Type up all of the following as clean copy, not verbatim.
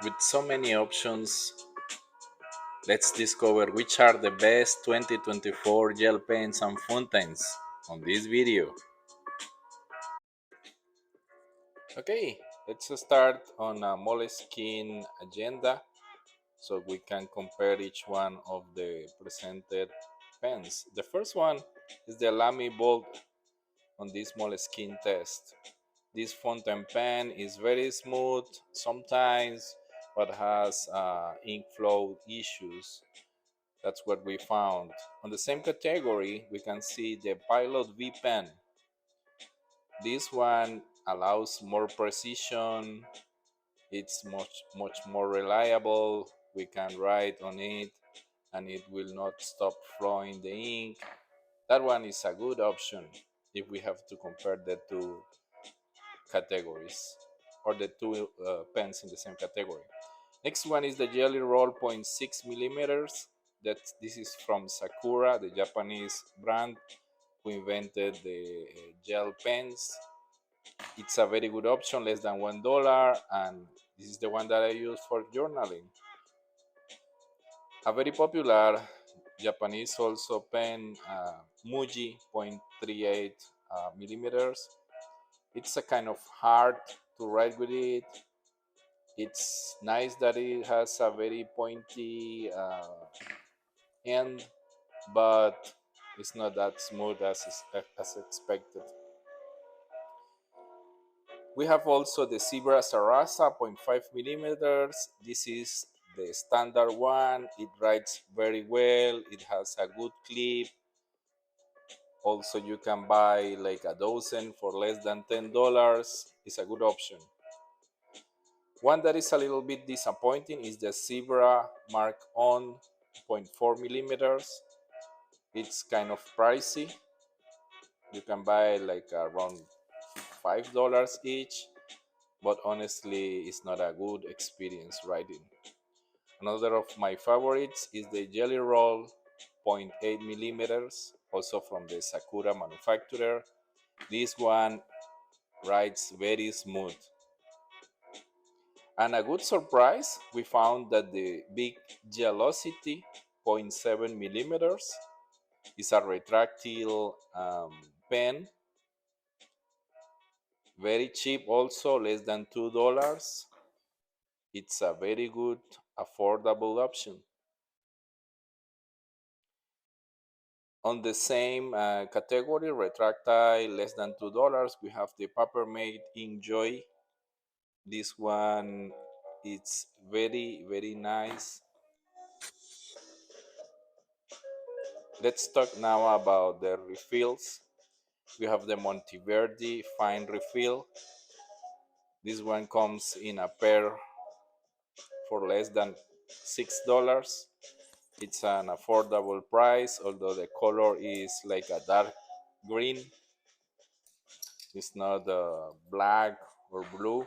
With so many options, let's discover which are the best 2024 gel pens and fountains on this video. Okay, let's start on a Moleskine agenda so we can compare each one of the presented pens. The first one is the Lamy Bold on this Moleskine test. This fountain pen is very smooth sometimes, but has ink flow issues. That's what we found. On the same category, we can see the Pilot V pen. This one allows more precision. It's much more reliable. We can write on it and it will not stop flowing the ink. That one is a good option if we have to compare the two categories or the two pens in the same category. Next one is the Jelly Roll 0.6 millimeters. This is from Sakura, the Japanese brand who invented the gel pens. It's a very good option, less than $1, and this is the one that I use for journaling. A very popular Japanese also pen, Muji 0.38 millimeters. It's a kind of hard to write with it. It's nice that it has a very pointy end, but it's not that smooth as expected. We have also the Zebra Sarasa 0.5 millimeters. This is the standard one. It writes very well. It has a good clip. Also, you can buy like a dozen for less than $10. It's a good option. One that is a little bit disappointing is the Zebra Mark On 0.4 millimeters. It's kind of pricey. You can buy like around $5 each, but honestly, it's not a good experience writing. Another of my favorites is the Jelly Roll 0.8 millimeters, also from the Sakura manufacturer. This one writes very smooth. And a good surprise, we found that the Big Gelosity 0.7 millimeters is a retractile pen. Very cheap also, less than $2. It's a very good, affordable option. On the same category, retractile, less than $2, we have the Papermate Enjoy. This one, it's very nice. Let's talk now about the refills. We have the Monteverdi Fine Refill. This one comes in a pair for less than $6. It's an affordable price, although the color is like a dark green. It's not black or blue,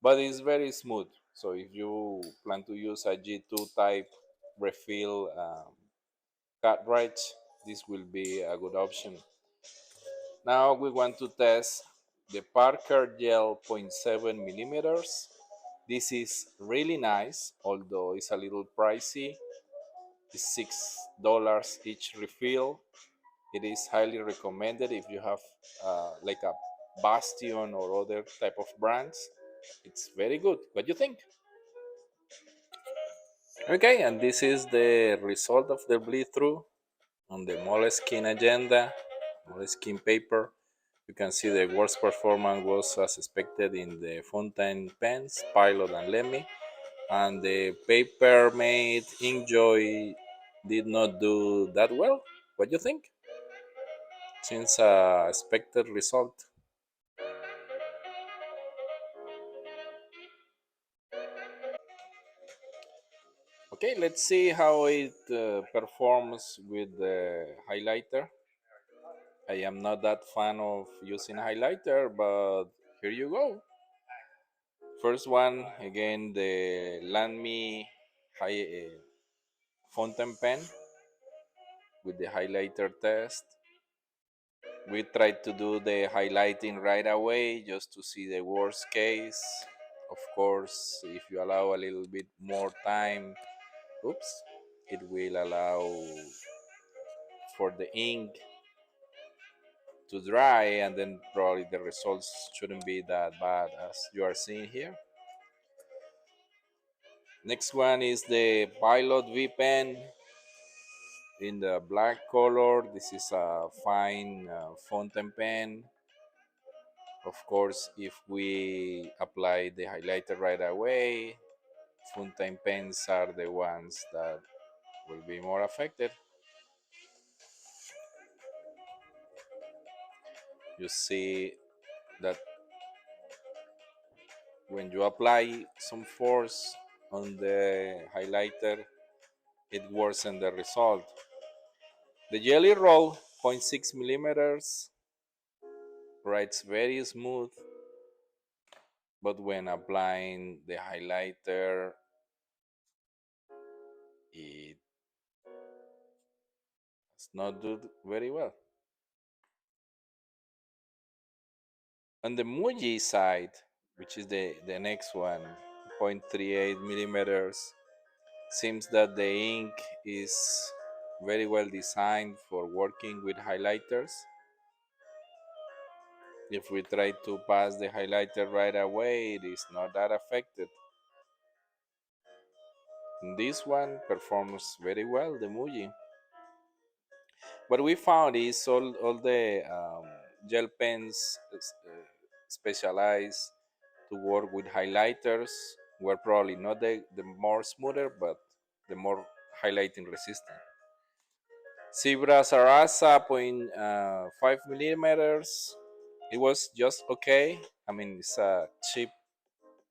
but it's very smooth. So if you plan to use a G2 type refill cartridge, this will be a good option. Now we want to test the Parker Gel 0.7 millimeters. This is really nice, although it's a little pricey. It's $6 each refill. It is highly recommended if you have like a Bastion or other type of brands. It's very good. What do you think? Okay, and this is the result of the bleed through on the Moleskine agenda, Moleskine paper. You can see the worst performance was as expected in the fountain pens, Pilot and Lemmy, and the paper made Enjoy did not do that well. What do you think? Since expected result. Okay, let's see how it performs with the highlighter. I am not that fan of using highlighter, but here you go. First one, again, the Landme fountain pen with the highlighter test. We tried to do the highlighting right away just to see the worst case. Of course, if you allow a little bit more time, oops, it will allow for the ink to dry, and then probably the results shouldn't be that bad as you are seeing here. Next one is the Pilot V pen in the black color. This is a fine fountain pen. Of course, if we apply the highlighter right away, fountain pens are the ones that will be more affected. You see that when you apply some force on the highlighter, it worsens the result. The jelly roll, 0.6 millimeters, writes very smooth, but when applying the highlighter, it does not do very well. On the muji side, which is the next one, 0.38 millimeters, seems that the ink is very well designed for working with highlighters. If we try to pass the highlighter right away, it is not that affected. This one performs very well, the muji. What we found is all the gel pens specialized to work with highlighters were probably not the more smoother, but the more highlighting resistant. Zebra Sarasa 0.5 millimeters. It was just okay. I mean, it's a cheap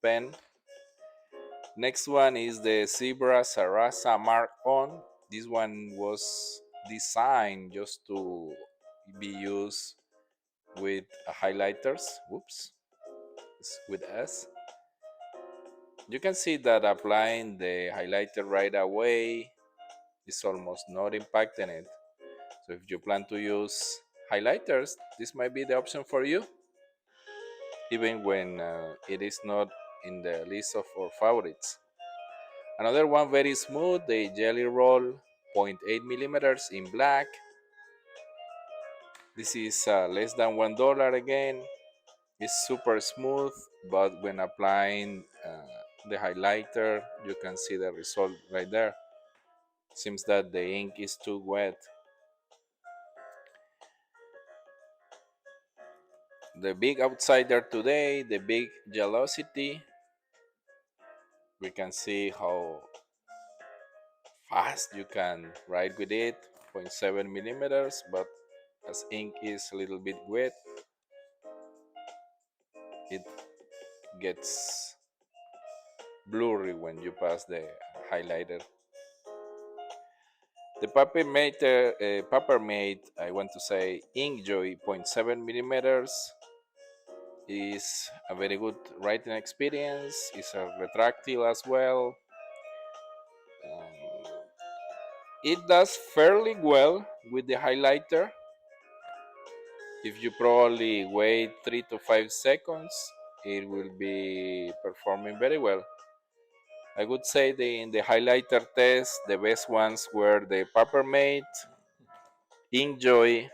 pen. Next one is the Zebra Sarasa Mark On. This one was designed just to be used with highlighters. Whoops, it's with S. You can see that applying the highlighter right away is almost not impacting it. So if you plan to use highlighters, this might be the option for you, even when it is not in the list of our favorites. Another one very smooth, the Jelly Roll, 0.8 millimeters in black. This is less than $1 again. It's super smooth, but when applying the highlighter, you can see the result right there. Seems that the ink is too wet. The big outsider today, the big Gelosity. We can see how fast you can write with it, 0.7 millimeters, but as ink is a little bit wet, it gets blurry when you pass the highlighter. The Papermate, I want to say Inkjoy 0.7 millimeters is a very good writing experience. It's a retractile as well. Um, it does fairly well with the highlighter. If you probably wait 3 to 5 seconds, it will be performing very well. I would say in the highlighter test, the best ones were the Papermate, Inkjoy,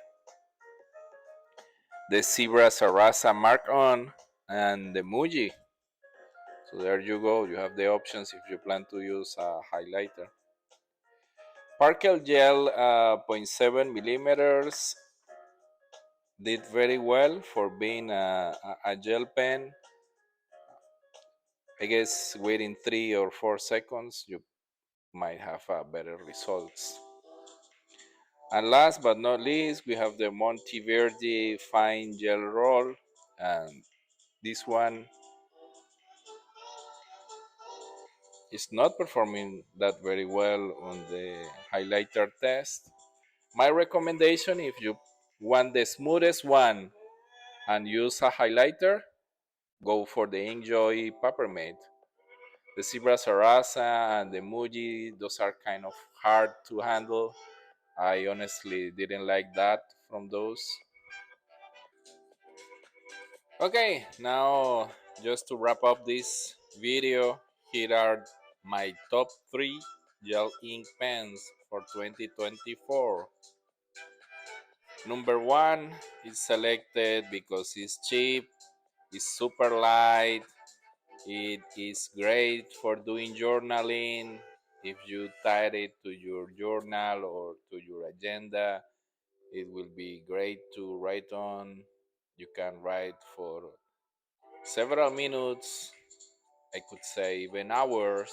the Zebra Sarasa Mark On, and the Muji. So there you go. You have the options if you plan to use a highlighter. Parkel Gel, zero point 0.7 millimeters, did very well for being a gel pen. I guess waiting 3 or 4 seconds, you might have better results. And last but not least, we have the Monteverdi Fine Gel Roll. And this one is not performing that very well on the highlighter test. My recommendation, if you want the smoothest one and use a highlighter, go for the Inkjoy Papermate. The Zebra Sarasa and the Muji, those are kind of hard to handle. I honestly didn't like that from those. Okay, now just to wrap up this video, here are my top 3 gel ink pens for 2024. Number 1 is selected because it's cheap, it's super light, it is great for doing journaling. If you tie it to your journal or to your agenda, it will be great to write on. You can write for several minutes, I could say even hours.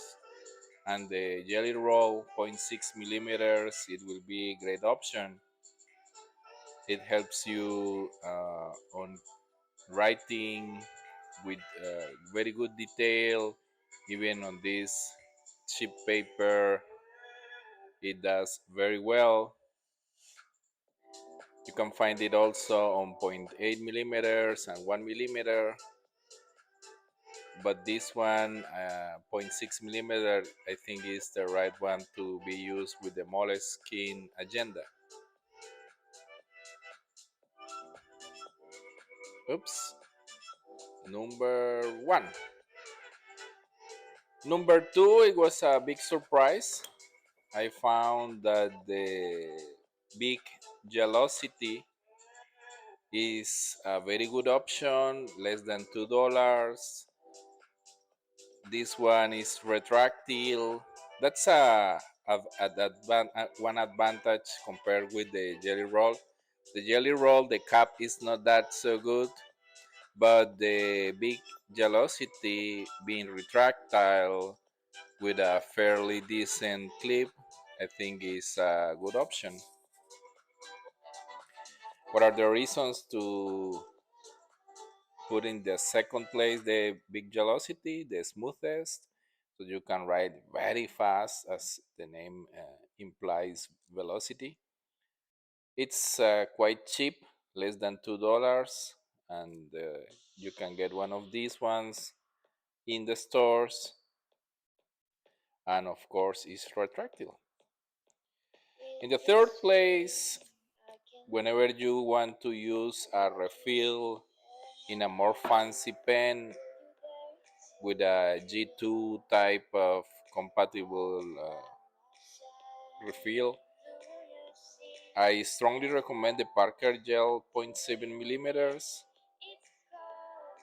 And the jelly roll 0.6 millimeters, it will be a great option. It helps you on writing with very good detail, even on this cheap paper. It does very well. You can find it also on 0.8 millimeters and 1 millimeter, but this one 0.6 millimeter I think is the right one to be used with the Moleskine agenda. Oops. Number 1. Number 2, it was a big surprise. I found that the big Gelosity is a very good option, less than $2. This one is retractile. That's one advantage compared with the jelly roll. The jelly roll, the cap is not that so good, but the big Gelosity being retractile with a fairly decent clip, I think is a good option. What are the reasons to put in the second place the big velocity, the smoothest, so you can ride very fast, as the name implies velocity. It's quite cheap, less than $2, and you can get one of these ones in the stores, and of course, it's retractable. In the third place, whenever you want to use a refill in a more fancy pen with a G2 type of compatible refill, I strongly recommend the Parker Gel 0.7 millimeters.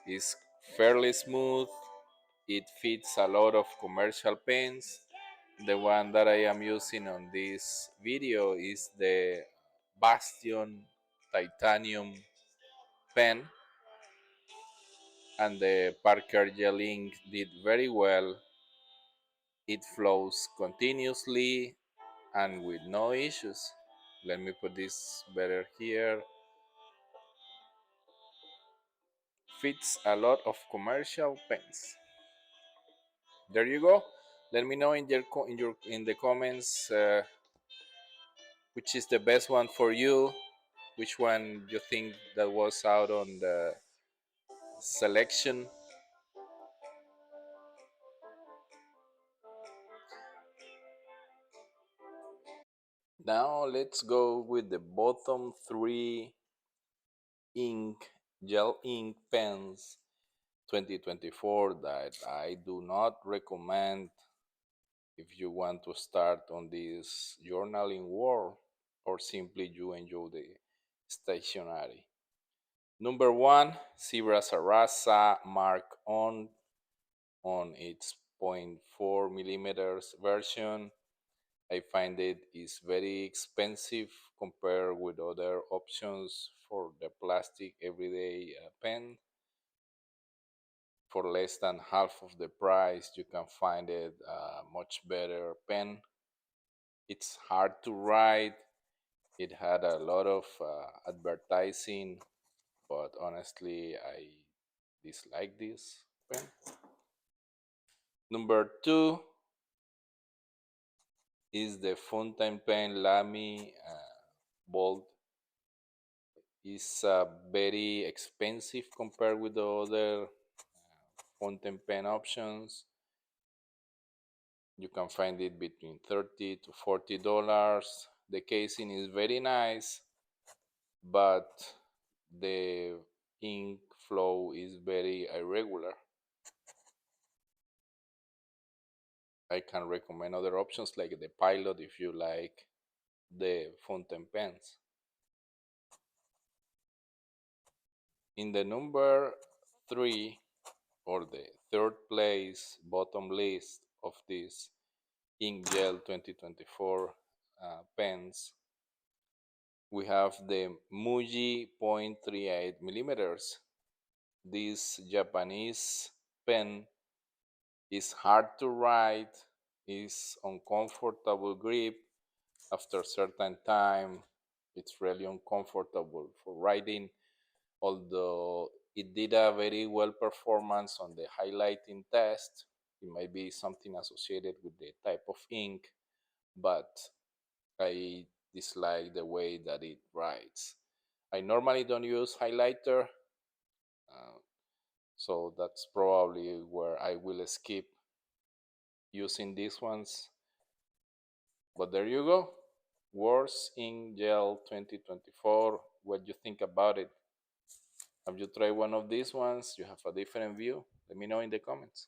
It's fairly smooth. It fits a lot of commercial pens. The one that I am using on this video is the Bastion titanium pen, and the Parker Gel ink did very well. It flows continuously and with no issues. Let me put this better here. Fits a lot of commercial pens. There you go. Let me know in the comments which is the best one for you. Which one you think that was out on the selection. Now let's go with the bottom 3 ink gel ink pens 2024 that I do not recommend if you want to start on this journaling world, or simply you enjoy the stationery. Number 1, Zebra Sarasa Mark on its 0.4 millimeters version. I find it is very expensive compared with other options for the plastic everyday pen. For less than half of the price, you can find it a much better pen. It's hard to write. It had a lot of advertising, but honestly, I dislike this pen. Number 2 is the fountain pen Lamy Bold. Is very expensive compared with the other fountain pen options. You can find it between $30 to $40. The casing is very nice, but the ink flow is very irregular. I can recommend other options like the Pilot if you like the fountain pens. In the number 3, or the third place bottom list of this ink gel 2024 pens, we have the muji 0.38 millimeters. This Japanese pen is hard to write, is uncomfortable grip. After a certain time, it's really uncomfortable for writing, although it did a very well performance on the highlighting test. It might be something associated with the type of ink, but I dislike the way that it writes. I normally don't use highlighter, uh, so that's probably where I will skip using these ones. But there you go. Words in Gel 2024. What do you think about it? Have you tried one of these ones? You have a different view? Let me know in the comments.